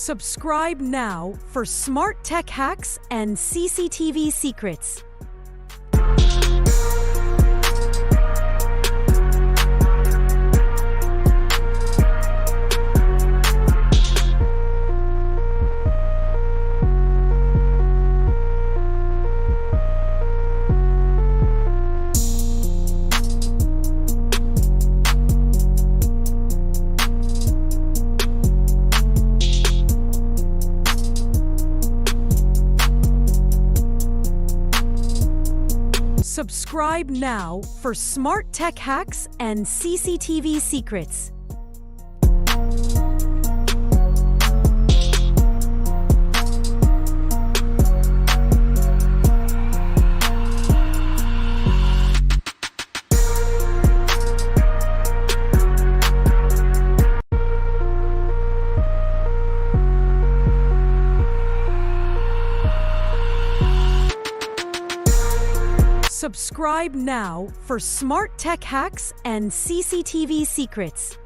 Subscribe now for smart tech hacks and CCTV secrets. Subscribe now for smart tech hacks and CCTV secrets. Subscribe now for smart tech hacks and CCTV secrets.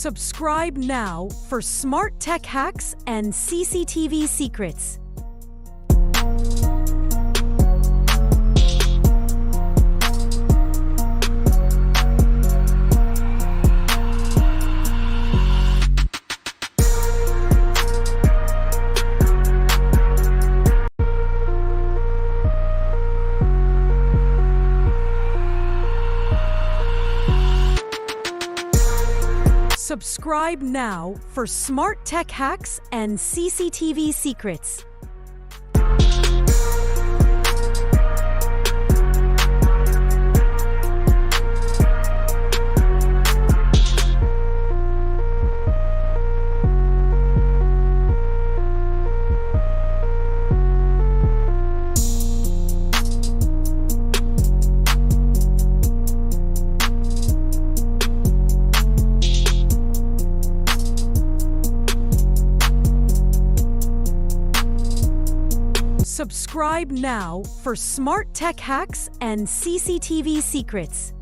Subscribe now for smart tech hacks and CCTV secrets. Subscribe now for smart tech hacks and CCTV secrets. Subscribe now for smart tech hacks and CCTV secrets.